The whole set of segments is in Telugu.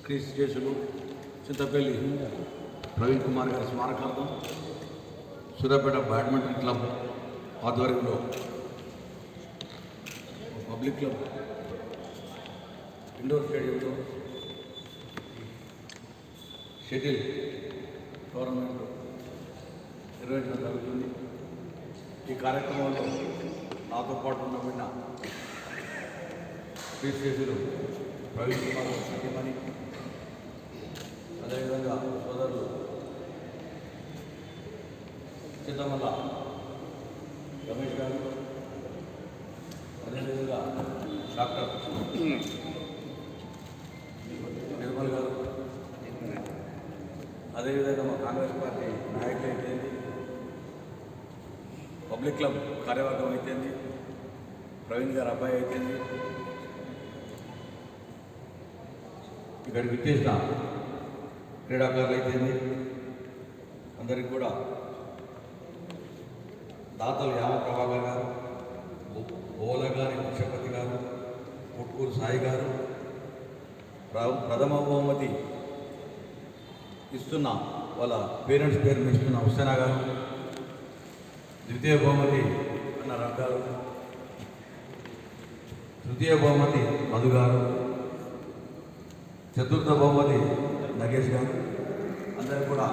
క్రీస్తు చేసులు చింతపల్లి ప్రవీణ్ కుమార్ గారి స్మారకార్థం సూర్యాపేట బ్యాడ్మింటన్ క్లబ్ ఆధ్వర్యంలో పబ్లిక్ క్లబ్ ఇండోర్ స్టేడియంలో షటిల్ టోర్నమెంట్ నిర్వహించడం జరుగుతుంది. ఈ కార్యక్రమంలో నాతో పాటు ఉండబడిన క్రీస్తు ప్రవీణ్ కుమార్ సత్యమణి, అదేవిధంగా సోదరులు చింతమల్ల రమేష్ గారు, అదేవిధంగా డాక్టర్ నిర్మల్ గారు, అదేవిధంగా మా కాంగ్రెస్ పార్టీ నాయకులు అయితేంది, పబ్లిక్ క్లబ్ కార్యవర్గం అయితేంది, ప్రవీణ్ గారు అబ్బాయి అయితేంది, ఇక్కడికి విచ్చేసిన క్రీడాకారులు అయితేంది, అందరికీ కూడా దాతలు యామ ప్రభాకర్ గారు, బోల గారి కృష్ణపతి గారు, ముట్కూరు సాయి గారు, ప్రథమ బహుమతి ఇస్తున్న వాళ్ళ పేరెంట్స్ పేరు ఇస్తున్న హుస్సేనా గారు, ద్వితీయ బహుమతి అన్న రఫ్ గారు, తృతీయ బహుమతి మధు గారు, చతుర్థ బహుమతి నగేష్ గారు, అందరూ కూడా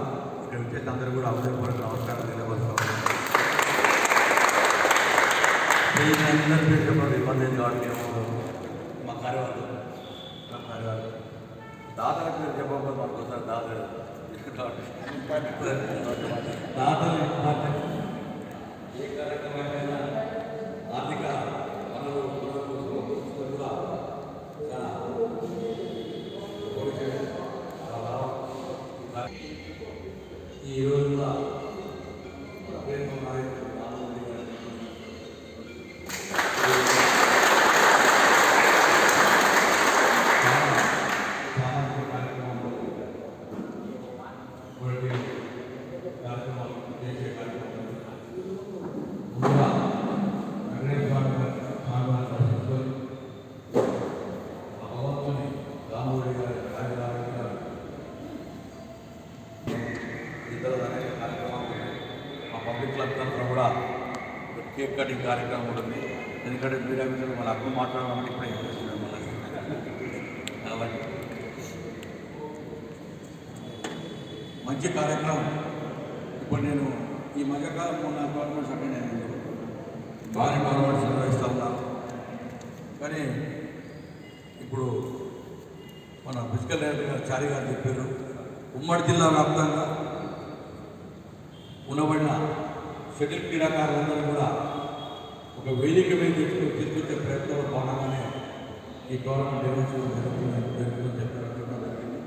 ఇక్కడ వచ్చేసి అందరూ కూడా హృదయపూర్వక నమస్కారం తెలియపరుస్తాం. అందరూ చేసేప్పుడు ఇబ్బంది ఏం కావాలి, మా కార్యవర్గం దాతలకు మీరు చెప్పకపోతే మాకు ఒకసారి దాతలు ఏ కార్యక్రమమైనా ఆర్థిక వనరు కూడా చాలా ఈ రోజున పబ్లిక్ క్లబ్ తరఫున కూడా కేక్ కటింగ్ కార్యక్రమం ఉంటుంది. ఎందుకంటే మీడియా మిత్రులు మన అప్పుడు మాట్లాడదామని ఇప్పుడే చేస్తున్నాం. కాబట్టి మంచి కార్యక్రమం. ఇప్పుడు నేను ఈ మధ్యకాలంలో ఉన్న గవర్నమెంట్స్ అక్కడ నేను బాగా గవర్నమెంట్స్ నిర్వహిస్తూ ఉన్నాను. కానీ ఇప్పుడు మన ఫిజికల్ డైరెక్టర్ చారి గారు చెప్పారు, ఉమ్మడి జిల్లా వ్యాప్తంగా ఉండబడిన షటిల్ క్రీడాకారులందరూ కూడా ఒక వేదిక మీద తీసుకొచ్చే ప్రయత్నంలో భాగంగానే ఈ టోర్నమెంట్ నిర్వహించడం జరుగుతుందని చెప్పడం జరిగింది.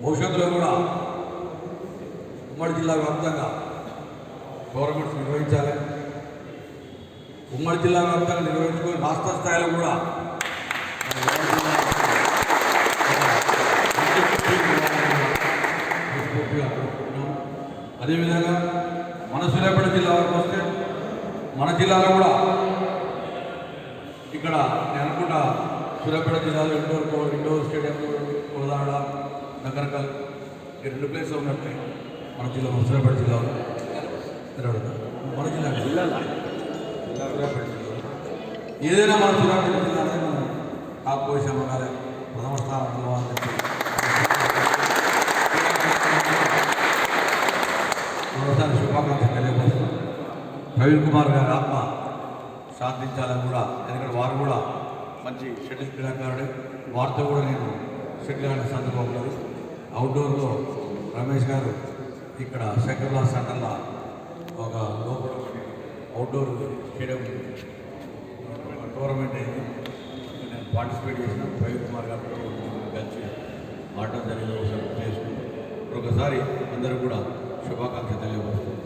భవిష్యత్తులో కూడా ఉమ్మడి జిల్లా వ్యాప్తంగా టోర్నమెంట్స్ నిర్వహించాలి. ఉమ్మడి జిల్లా వ్యాప్తంగా నిర్వహించుకొని రాష్ట్ర స్థాయిలో కూడా అదేవిధంగా మన సూర్యాపేట జిల్లా వరకు వస్తే మన జిల్లాలో కూడా ఇక్కడ నేను అనుకుంటా సూర్యాపేట జిల్లాలో ఇండోర్ స్టేడియం, కోదాడ, నగరకల్ ఈ 2 ప్లేస్లు ఉన్నట్లే మన జిల్లా సూర్యాపేట జిల్లాలో మన జిల్లా సూర్యాపేట జిల్లాలో ఏదైనా మన సూర్యాపేట జిల్లాలో మనం టాప్ పొజిషన్ ఉండాలి, ప్రథమ స్థానంలో అని చెప్పి మరోసారి శుభాకాంక్షలు తెలియపరుస్తున్నాం. ప్రవీణ్ కుమార్ గారి ఆత్మ శాంతించాలని కూడా, ఎందుకంటే వారు కూడా మంచి షటిల్ క్రీడాకారుడు. వారితో కూడా నేను షటిల్ ఆడిన సందర్భం ఉన్నది. అవుట్డోర్లో రమేష్ గారు ఇక్కడ శంకర్లా సెంటర్లో ఒక లోపల అవుట్డోర్ స్టేడియం టోర్నమెంట్ అయింది. నేను పార్టిసిపేట్ చేసిన ప్రవీణ్ కుమార్ గారు కలిసి ఆడటం జరిగింది. ఒకసారి చేసుకుంటూ ఒకసారి అందరూ కూడా శుభాకాంక్షలు తెలియపరుస్తుంది.